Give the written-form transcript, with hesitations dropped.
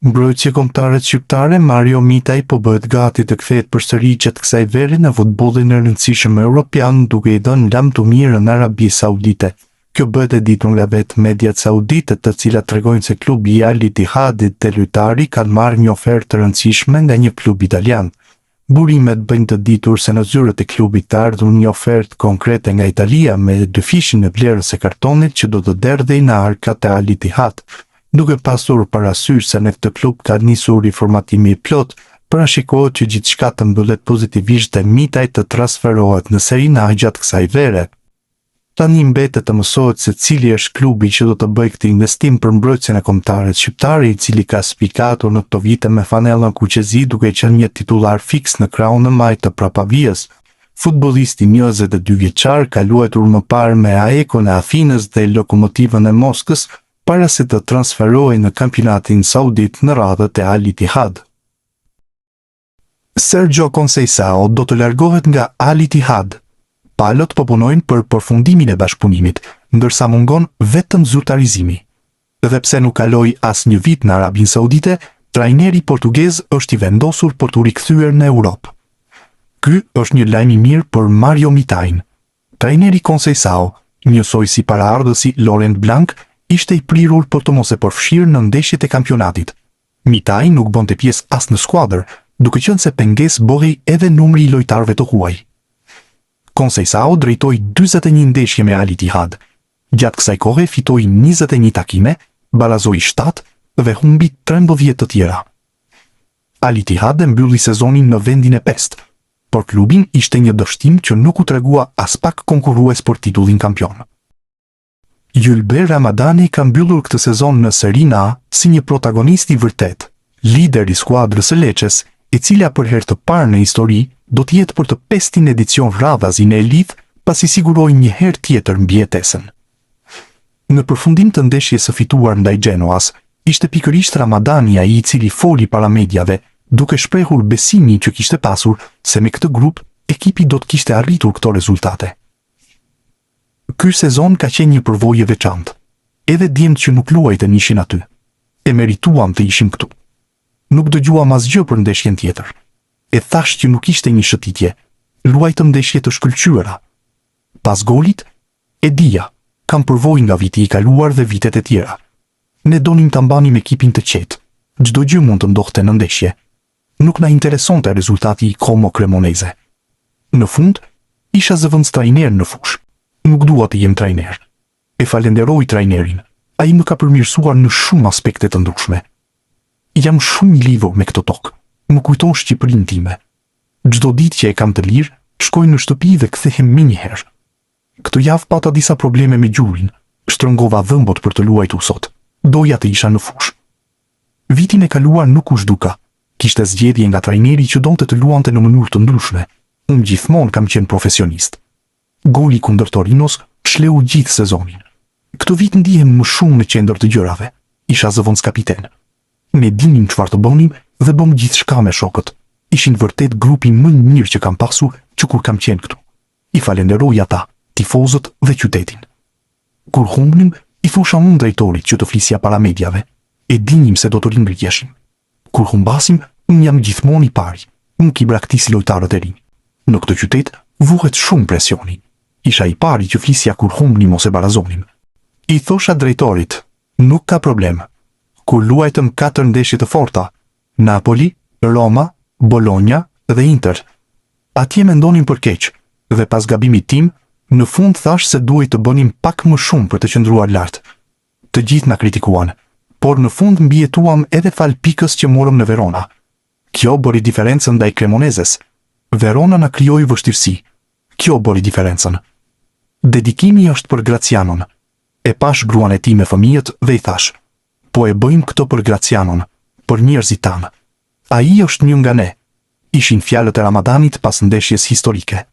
Mbrojtësi kombëtare shqiptare Mario Mitaj po bëhet gati të kthehet përsëri gjatë kësaj vere në futbollin e rëndësishëm evropian duke i dhënë lam të mirë në Arabi Saudite. Kjo bëhet e ditur nga vetë mediat saudite, të cilat tregojnë se klubi i Al Ittihadit të lojtari kanë marrë një ofertë të rëndësishme nga një klub italian. Burimet bëjnë të ditur se në zyrët e klubit të ardhur një ofertë konkrete nga Italia me dyfishin e vlerës së kartonit që do të derdhej në arkat e Al Ittihad. Duke pasur parasysh se në këtë klub ka nisur riformatimi i plot, parashikohet që gjithçka të mbyllet pozitivisht dhe Mitaj të transferohet në Serie A gjatë kësaj vere. Tani mbetet të mësohet se cili është klubi që do të bëjë këtë investim për mbrojtjen e kombëtarit shqiptar, i cili ka spikatur në këto vite me fanellën kuqezi duke qenë një titullar fiks në krahun e majtë të Prapavijës. Futbollisti 22 vjeçar ka luajtur më parë me AEK-un e Afinës dhe Lokomotivën e Moskës para se të transferohej në kampionatin saudit në radhët e Al Ittihad. Sergio Conceição do të largohet nga Al Ittihad. Palët po punojnë për përfundimin e bashkëpunimit, ndërsa mungon vetëm zyrtarizimi. Dhe pse nuk kaloi as një vit në Arabinë Saudite, trajneri portugez është i vendosur për t'u rikthyer në Europë. Ky është një lajm i mirë për Mario Mitajin. Trajneri Conceição, njësoj si paraardhësi Laurent Blanc, ishte i prirur për të mos e përfshirë në ndeshjet e kampionatit. Mitaj nuk bonte pjesë as në skuadër, duke qenë se pengesë bëhej edhe numri i lojtarëve të huaj. Conceição drejtoi 41 ndeshje me Al Ittihad. Gjatë kësaj kohe fitoi 21 takime, barazoi 7 dhe humbi 13 të tjera. Al Ittihad e mbylli sezonin në vendin e 5, por klubin ishte një dështim që nuk u tregua as pak konkurrues për titullin kampion. Yulbe Ramadani ka mbyllur këtë sezon në Serie A si një protagonist i vërtet, lider i skuadrës së Lecces, e cila për herë të parë në histori do të jetë për të 500 edicion radhazi në elit, pasi siguroi një herë tjetër mbijetesën. Në përfundim të ndeshjes së fituar ndaj Genoas, ishte pikërisht Ramadani ai i cili foli para mediave, duke shprehur besimin që kishte pasur se me këtë grup ekipi do të kishte arritur këto rezultate. Ky sezon ka qenë një përvojë e veçantë. Edhe djemt që nuk luajtën ishin aty. E merituam të ishim këtu. Nuk dëgjuam asgjë për ndeshjen tjetër. E thash që nuk ishte një shëtitje. Luajtëm ndeshje të shkëlqyera. Pas golit, e dija, kam përvojë nga viti i kaluar dhe vitet e tjera. Ne donim të mbanim ekipin të qetë. Çdo gjë mund të ndodhte në ndeshje. Nuk na interesonte rezultati i Como Cremonese. Në fund, isha zëvendës trajner në fushë. Nuk dua të jem trajner. E falenderoj trajnerin. Ai më ka përmirësuar në shumë aspekte të ndryshme. Jam shumë i lidhur me këtë tokë. Më kujton Shqipërinë time. Çdo ditë që e kam të lirë, shkoj në shtëpi dhe kthehem menjëherë. Këtë javë pata disa probleme me gjurin. Shtrëngova dhëmbët për të luajtur sot. Doja të isha në fushë. Vitin e kaluar nuk u zhduka. Kishte zgjedhje nga trajneri që donte të luante në mënyrë të ndryshme. Unë gjithmonë kam qenë profesionist. Goli kundër Torinos shleu gjithë sezonin. Këtë vit ndihem më shumë në qendër të gjërave. Isha zëvendës kapiten. Ne dinim çfarë të bënim dhe bëm gjithçka me shokët. Ishin vërtet grupi më i mirë që kam pasur që kur kam qenë këtu. I falenderoj ata, tifozët dhe qytetin. Kur humbnim, i thosha unë drejtorit që të flisja para mediave. E dinim se do të ringritjeshim. Kur humbasim, unë jam gjithmonë i pari. Unë ki braktisi lojtarët e rinj. Në këtë qytet vuhet shumë presioni. Isha i pari që flisja kur humbnim ose barazonim. I thosha drejtorit, nuk ka problem. Kur luajtëm 4 ndeshje të forta, Napoli, Roma, Bologna dhe Inter. Atje mendonim për keq, dhe pas gabimit tim, në fund thash se duhet të bënim pak më shumë për të qëndruar lart. Të gjithë na kritikuan, por në fund mbijetuam edhe fal pikës që morëm në Verona. Kjo bëri diferencën ndaj Cremoneses. Verona na krijoi vështirësi. Kjo bëri diferencën. Dedikimi është për Gracianon. E pash gruan e tij me fëmijët dhe i thash: po e bëjmë këto për Gracianon, për njerëzit tanë. Ai është një nga ne. Ishin fjalët e Ramadanit pas ndeshjes historike.